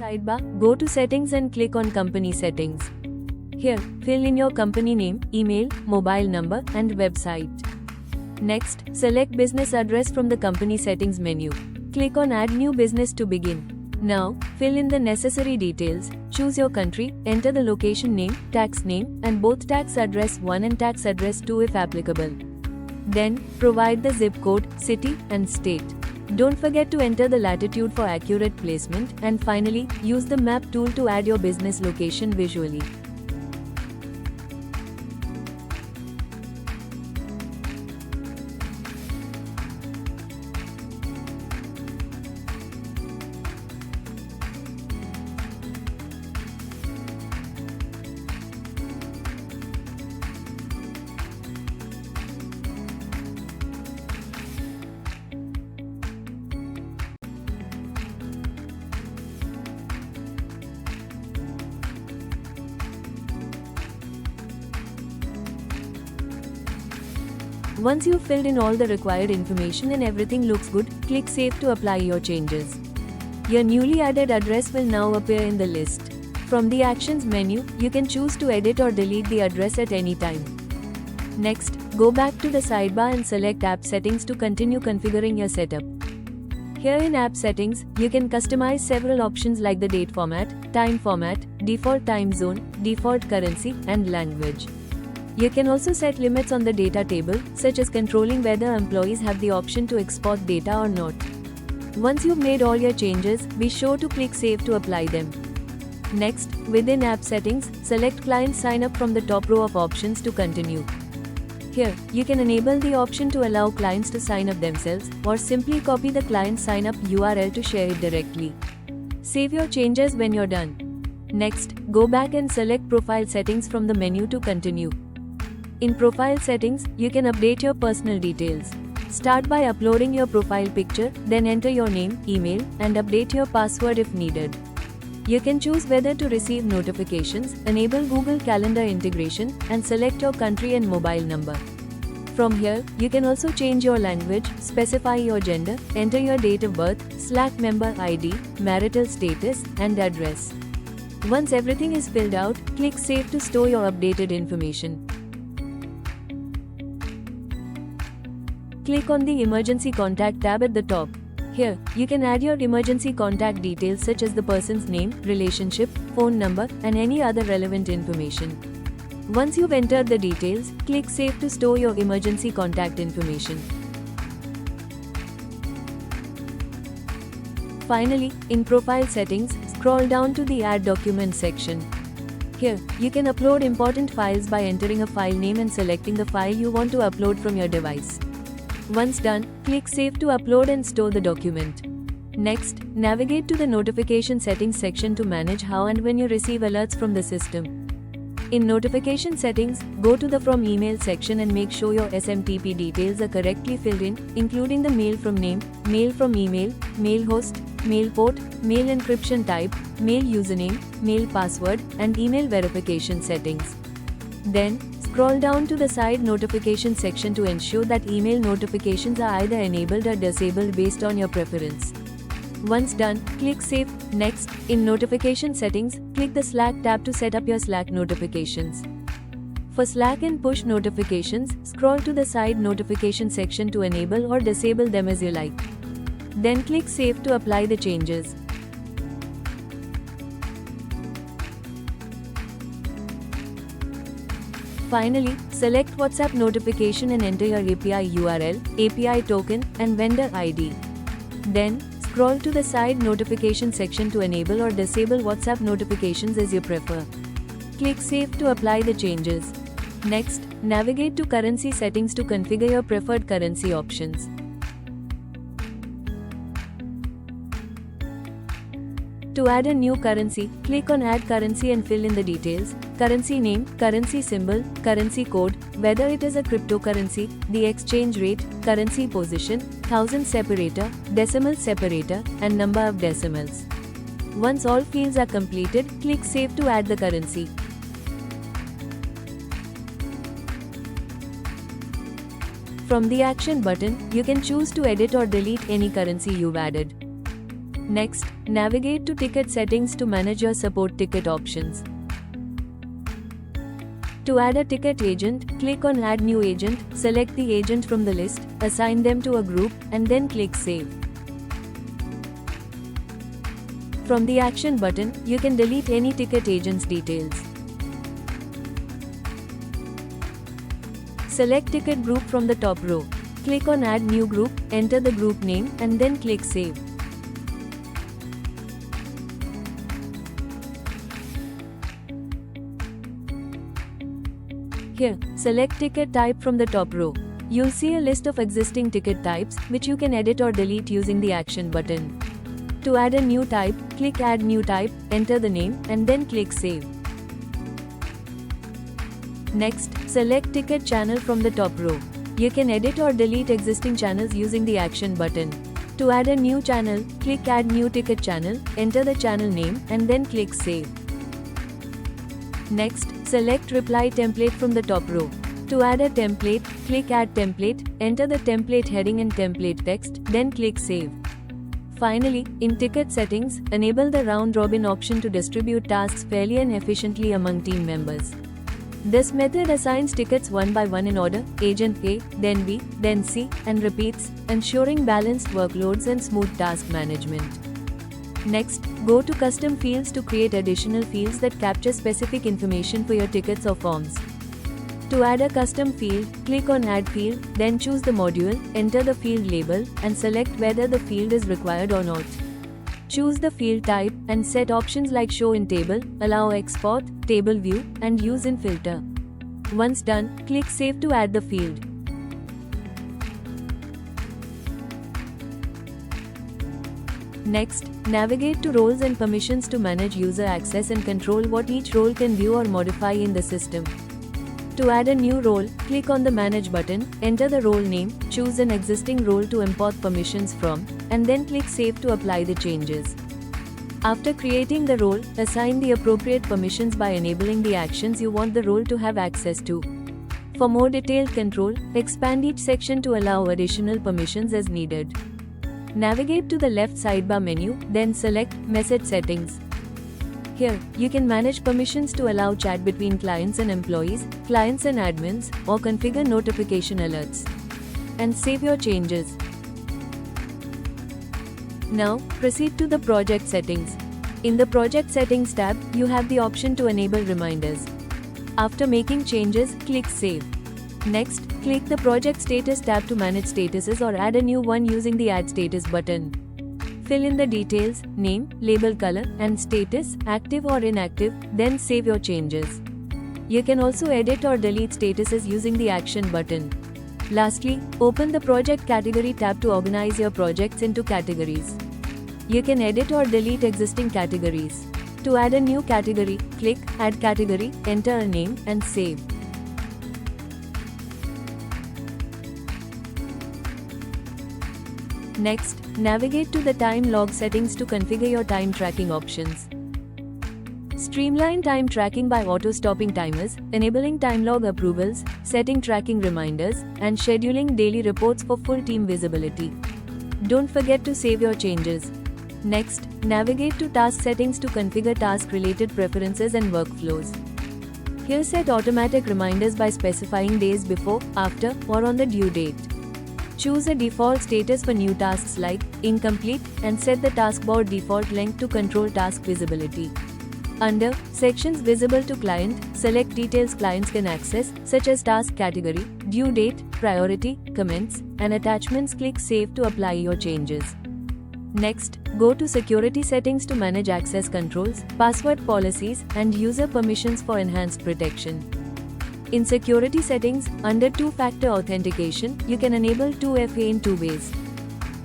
sidebar, go to Settings and click on Company Settings. Here, fill in your company name, email, mobile number, and website. Next, select Business Address from the Company Settings menu. Click on Add New Business to begin. Now, fill in the necessary details, choose your country, enter the location name, tax name, and both tax address 1 and tax address 2 if applicable. Then, provide the zip code, city, and state. Don't forget to enter the latitude for accurate placement, and finally, use the map tool to add your business location visually. Once you've filled in all the required information and everything looks good, click Save to apply your changes. Your newly added address will now appear in the list. From the Actions menu, you can choose to edit or delete the address at any time. Next, go back to the sidebar and select App Settings to continue configuring your setup. Here in App Settings, you can customize several options like the date format, time format, default time zone, default currency, and language. You can also set limits on the data table, such as controlling whether employees have the option to export data or not. Once you've made all your changes, be sure to click Save to apply them. Next, within App Settings, select Client Sign Up from the top row of options to continue. Here, you can enable the option to allow clients to sign up themselves, or simply copy the client sign up URL to share it directly. Save your changes when you're done. Next, go back and select Profile Settings from the menu to continue. In Profile Settings, you can update your personal details. Start by uploading your profile picture, then enter your name, email, and update your password if needed. You can choose whether to receive notifications, enable Google Calendar integration, and select your country and mobile number. From here, you can also change your language, specify your gender, enter your date of birth, Slack member ID, marital status, and address. Once everything is filled out, click Save to store your updated information. Click on the Emergency Contact tab at the top. Here, you can add your emergency contact details such as the person's name, relationship, phone number, and any other relevant information. Once you've entered the details, click Save to store your emergency contact information. Finally, in Profile Settings, scroll down to the Add Documents section. Here, you can upload important files by entering a file name and selecting the file you want to upload from your device. Once done, click Save to upload and store the document. Next, navigate to the Notification Settings section to manage how and when you receive alerts from the system. In Notification Settings, go to the From Email section and make sure your SMTP details are correctly filled in, including the mail from name, mail from email, mail host, mail port, mail encryption type, mail username, mail password, and email verification settings. Then, scroll down to the side Notification section to ensure that email notifications are either enabled or disabled based on your preference. Once done, click Save. Next, in Notification Settings, click the Slack tab to set up your Slack notifications. For Slack and push notifications, scroll to the side Notification section to enable or disable them as you like. Then click Save to apply the changes. Finally, select WhatsApp notification and enter your API URL, API token, and vendor ID. Then, scroll to the side Notification section to enable or disable WhatsApp notifications as you prefer. Click Save to apply the changes. Next, navigate to Currency Settings to configure your preferred currency options. To add a new currency, click on Add Currency and fill in the details: currency name, currency symbol, currency code, whether it is a cryptocurrency, the exchange rate, currency position, thousand separator, decimal separator, and number of decimals. Once all fields are completed, click Save to add the currency. From the Action button, you can choose to edit or delete any currency you've added. Next, navigate to Ticket Settings to manage your support ticket options. To add a ticket agent, click on Add New Agent, select the agent from the list, assign them to a group, and then click Save. From the Action button, you can delete any ticket agent's details. Select Ticket Group from the top row. Click on Add New Group, enter the group name, and then click Save. Here, select Ticket Type from the top row. You'll see a list of existing ticket types, which you can edit or delete using the Action button. To add a new type, click Add New Type, enter the name, and then click Save. Next, select Ticket Channel from the top row. You can edit or delete existing channels using the Action button. To add a new channel, click Add New Ticket Channel, enter the channel name, and then click Save. Next, select Reply Template from the top row. To add a template, click Add Template, enter the template heading and template text, then click Save. Finally, in Ticket Settings, enable the Round Robin option to distribute tasks fairly and efficiently among team members. This method assigns tickets one by one in order, Agent A, then B, then C, and repeats, ensuring balanced workloads and smooth task management. Next, go to Custom Fields to create additional fields that capture specific information for your tickets or forms. To add a custom field, click on Add Field, then choose the module, enter the field label, and select whether the field is required or not. Choose the field type, and set options like Show in Table, Allow Export, Table View, and Use in Filter. Once done, click Save to add the field. Next, navigate to Roles and Permissions to manage user access and control what each role can view or modify in the system. To add a new role, click on the Manage button, enter the role name, choose an existing role to import permissions from, and then click Save to apply the changes. After creating the role, assign the appropriate permissions by enabling the actions you want the role to have access to. For more detailed control, expand each section to allow additional permissions as needed. Navigate to the left sidebar menu, then select Message Settings. Here, you can manage permissions to allow chat between clients and employees, clients and admins, or configure notification alerts. And save your changes. Now, proceed to the Project Settings. In the Project Settings tab, you have the option to enable reminders. After making changes, click Save. Next, click the Project Status tab to manage statuses or add a new one using the Add Status button. Fill in the details, name, label color, and status, active or inactive, then save your changes. You can also edit or delete statuses using the Action button. Lastly, open the Project Category tab to organize your projects into categories. You can edit or delete existing categories. To add a new category, click Add Category, enter a name, and save. Next, navigate to the Time Log settings to configure your time tracking options. Streamline time tracking by auto-stopping timers, enabling time log approvals, setting tracking reminders, and scheduling daily reports for full team visibility. Don't forget to save your changes. Next, navigate to Task Settings to configure task-related preferences and workflows. Here, set automatic reminders by specifying days before, after, or on the due date. Choose a default status for new tasks like incomplete and set the taskbar default length to control task visibility. Under Sections Visible to Client, select details clients can access, such as task category, due date, priority, comments, and attachments. Click Save to apply your changes. Next, go to Security Settings to manage access controls, password policies, and user permissions for enhanced protection. In Security Settings, under Two-Factor Authentication, you can enable 2FA in two ways.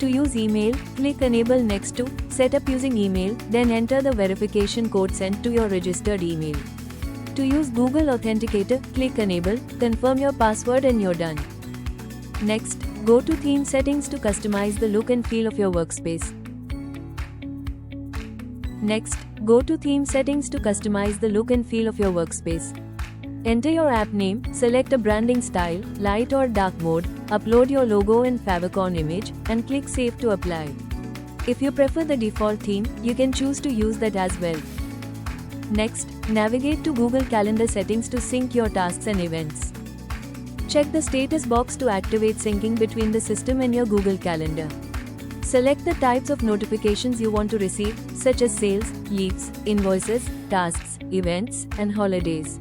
To use email, click Enable next to Setup using email, then enter the verification code sent to your registered email. To use Google Authenticator, click Enable, confirm your password, and you're done. Next, go to Theme Settings to customize the look and feel of your workspace. Next, go to Theme Settings to customize the look and feel of your workspace. Enter your app name, select a branding style, light or dark mode, upload your logo and favicon image, and click Save to apply. If you prefer the default theme, you can choose to use that as well. Next, navigate to Google Calendar settings to sync your tasks and events. Check the status box to activate syncing between the system and your Google Calendar. Select the types of notifications you want to receive, such as sales, leaves, invoices, tasks, events, and holidays.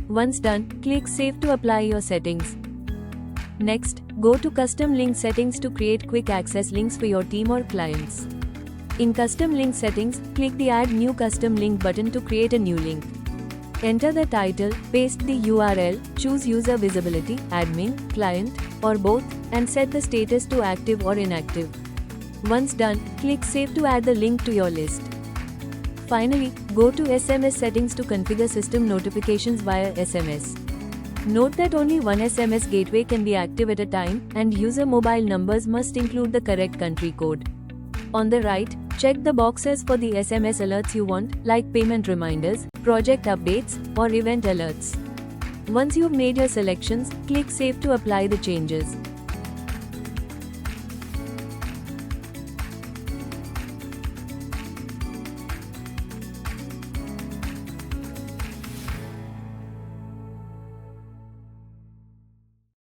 Once done, click Save to apply your settings. Next, go to Custom Link Settings to create quick access links for your team or clients. In Custom Link Settings, click the Add New Custom Link button to create a new link. Enter the title, paste the URL, choose User Visibility, Admin, Client, or both, and set the status to active or inactive. Once done, click Save to add the link to your list. Finally, go to SMS settings to configure system notifications via SMS. Note that only one SMS gateway can be active at a time, and user mobile numbers must include the correct country code. On the right, check the boxes for the SMS alerts you want, like payment reminders, project updates, or event alerts. Once you've made your selections, click Save to apply the changes.